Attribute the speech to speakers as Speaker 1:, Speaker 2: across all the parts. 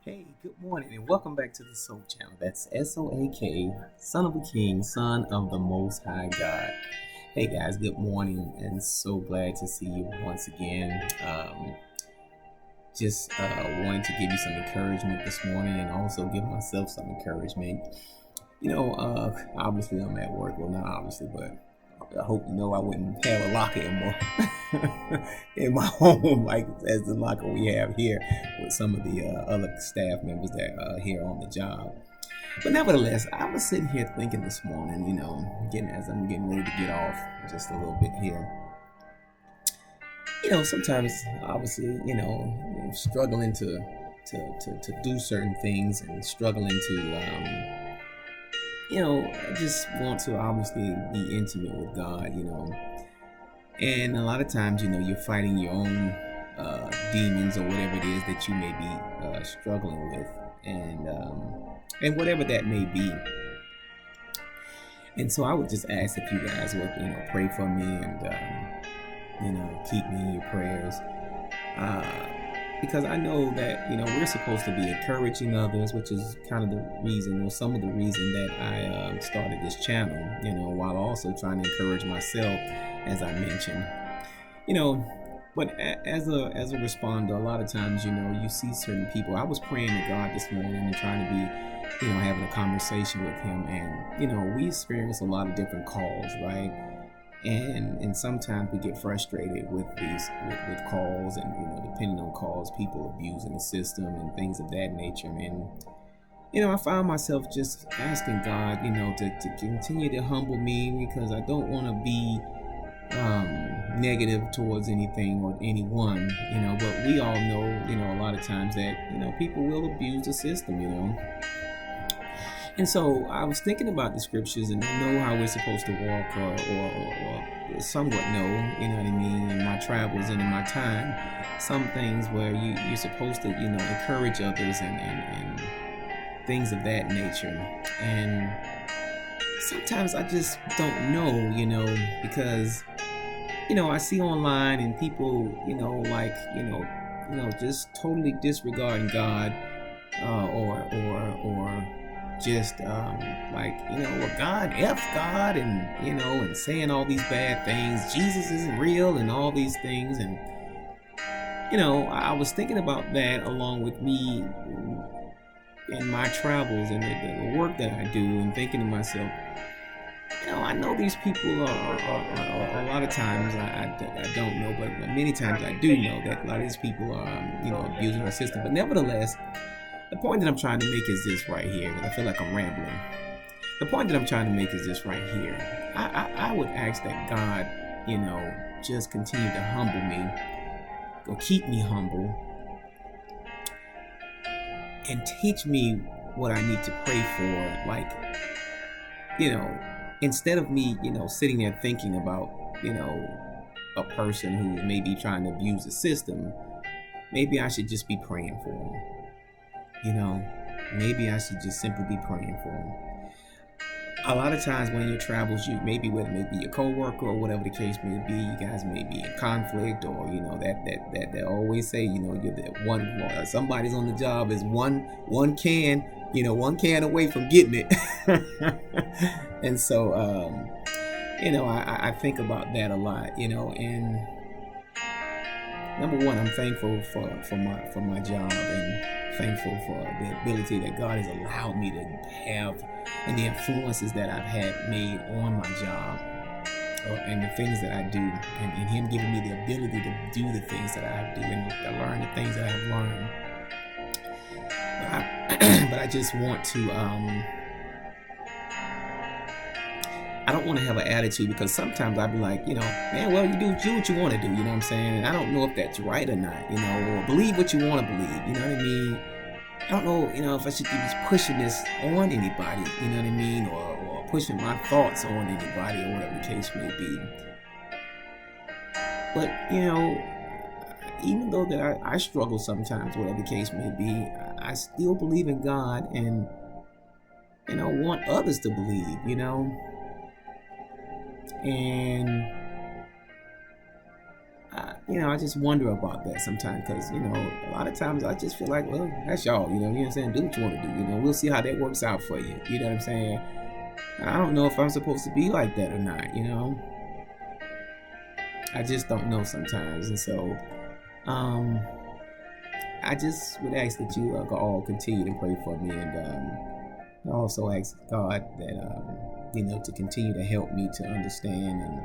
Speaker 1: Hey, good morning, and welcome back to the Soul Channel. That's SOAK, Son of a King, Son of the Most High God. Hey guys, good morning, and so glad to see you once again. Just wanted to give you some encouragement this morning, and also give myself some encouragement. Obviously I'm at work. Well, not obviously, but I hope you know I wouldn't have a locker in in my home like as the locker we have here with some of the other staff members that are here on the job. But nevertheless, I was sitting here thinking this morning, getting as I'm getting ready to get off just a little bit here. Sometimes obviously, struggling to do certain things and struggling to I just want to obviously be intimate with God, and a lot of times, you're fighting your own demons or whatever it is that you may be struggling with, and whatever that may be. And so I would just ask if you guys would, pray for me and, keep me in your prayers. Because I know that, we're supposed to be encouraging others, which is kind of the reason, or some of the reason that I started this channel, while also trying to encourage myself, as I mentioned. But as a responder, a lot of times, you see certain people. I was praying to God this morning and trying to be, having a conversation with Him, and we experience a lot of different calls, right? And sometimes we get frustrated with these with calls, and depending on calls, people abusing the system and things of that nature. And I found myself just asking God, to continue to humble me, because I don't want to be negative towards anything or anyone, but we all know, a lot of times that, people will abuse the system, And so I was thinking about the scriptures, and I know how we're supposed to walk, or somewhat know, what I mean, in my travels and in my time, some things where you're supposed to, encourage others and things of that nature. And sometimes I just don't know, because I see online and people, just totally disregarding God, or just well, God, and saying all these bad things. Jesus isn't real, and all these things. And I was thinking about that along with me in my travels and the work that I do, and thinking to myself, I know these people are a lot of times I don't know, but many times I do know that a lot of these people are abusing our system. But nevertheless, the point that I'm trying to make is this right here. I feel like I'm rambling. The point that I'm trying to make is this right here. I would ask that God, just continue to humble me, or keep me humble, and teach me what I need to pray for. Like, instead of me, sitting there thinking about, a person who may be trying to abuse the system, maybe I should just be praying for them. Maybe I should just simply be praying for them. A lot of times when you travels, you maybe whether it may be your coworker or whatever the case may be, you guys may be in conflict, or that they always say, you're that one. Somebody's on the job is one can, one can away from getting it. And so, I think about that a lot, and number one, I'm thankful for my job, and thankful for the ability that God has allowed me to have, and the influences that I've had made on my job, and the things that I do, and Him giving me the ability to do the things that I do, and to learn the things that I've learned. But I just want to. I don't want to have an attitude, because sometimes I'd be like, man, well, you do what you want to do, you know what I'm saying? And I don't know if that's right or not, or believe what you want to believe, you know what I mean? I don't know, if I should be pushing this on anybody, you know what I mean? Or pushing my thoughts on anybody, or whatever the case may be. But, even though that I struggle sometimes, whatever the case may be, I still believe in God, and, want others to believe, and I just wonder about that sometimes because, a lot of times I just feel like, well, that's y'all, you know what I'm saying? Do what you want to do, we'll see how that works out for you. You know what I'm saying? I don't know if I'm supposed to be like that or not. I just don't know sometimes. And so, I just would ask that you all continue to pray for me, and I also ask God that, to continue to help me to understand and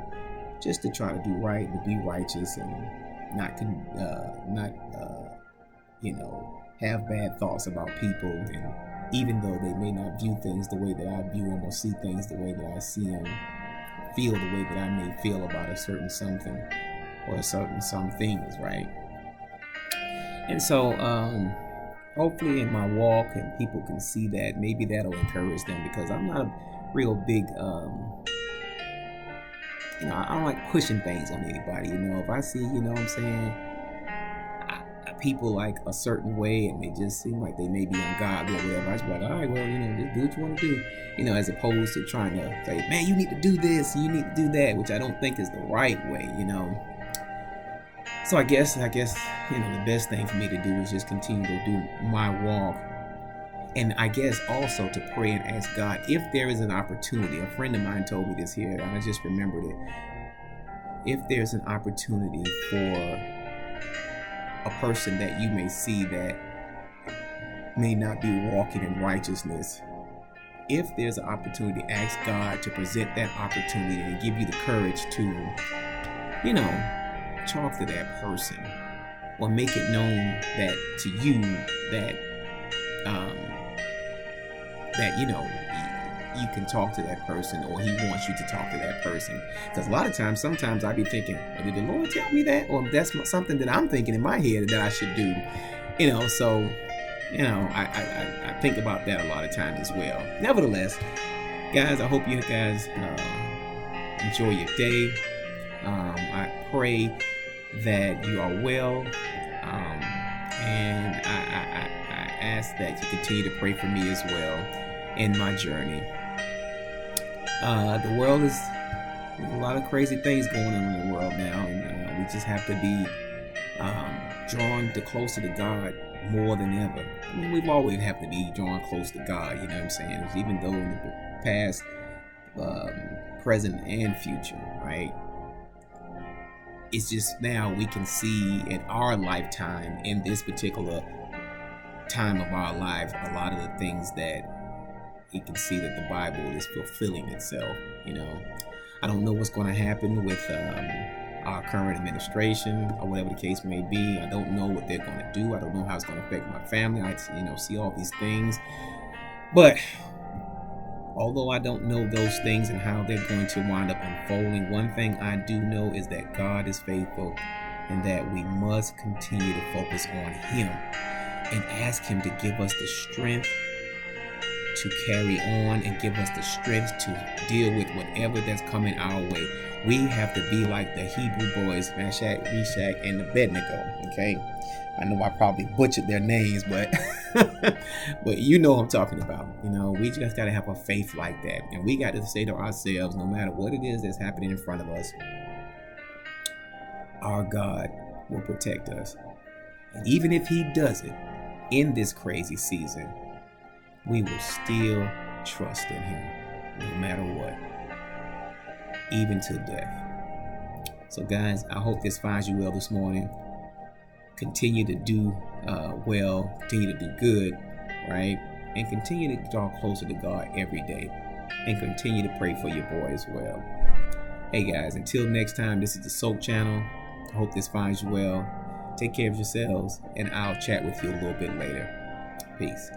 Speaker 1: just to try to do right and to be righteous and not have bad thoughts about people, and even though they may not view things the way that I view them or see things the way that I see them, feel the way that I may feel about a certain something or a certain some things, right? And so hopefully in my walk and people can see that, maybe that'll encourage them, because I'm not a real big I don't like pushing things on anybody. If I see, what I'm saying, people like a certain way and they just seem like they may be ungodly or whatever, I just be like, all right, well, just do what you want to do, as opposed to trying to say, man, you need to do this, you need to do that, which I don't think is the right way. So I guess, the best thing for me to do is just continue to do my walk. And I guess also to pray and ask God if there is an opportunity. A friend of mine told me this here, and I just remembered it. If there's an opportunity for a person that you may see that may not be walking in righteousness, if there's an opportunity, ask God to present that opportunity and give you the courage to, talk to that person or make it known that to you that you can talk to that person, or he wants you to talk to that person. Because a lot of times, sometimes I be thinking, well, did the Lord tell me that? Or that's something that I'm thinking in my head that I should do. So, I think about that a lot of times as well. Nevertheless, guys, I hope you guys enjoy your day. I pray that you are well. And I ask that you continue to pray for me as well in my journey. The world is, there's a lot of crazy things going on in the world now, and we just have to be drawn closer to God more than ever. I mean, we've always have to be drawn close to God, you know what I'm saying? Even though in the past, present, and future, right? It's just now we can see in our lifetime, in this particular time of our life, a lot of the things that you can see that the Bible is fulfilling itself. I don't know what's going to happen with our current administration or whatever the case may be. I don't know what they're going to do. I don't know how it's going to affect my family. I see all these things, but although I don't know those things and how they're going to wind up unfolding, one thing I do know is that God is faithful, and that we must continue to focus on Him and ask Him to give us the strength to carry on and give us the strength to deal with whatever that's coming our way. We have to be like the Hebrew boys, Meshach, Meshach, and Abednego. Okay, I know I probably butchered their names, but but you know what I'm talking about. We just got to have a faith like that, and we got to say to ourselves, no matter what it is that's happening in front of us, our God will protect us. And even if He does it in this crazy season, we will still trust in Him no matter what, even to death. So guys, I hope this finds you well this morning. Continue to do well, continue to do good, right? And continue to draw closer to God every day, and continue to pray for your boy as well. Hey guys, until next time, this is the Soap Channel. I hope this finds you well. Take care of yourselves, and I'll chat with you a little bit later. Peace.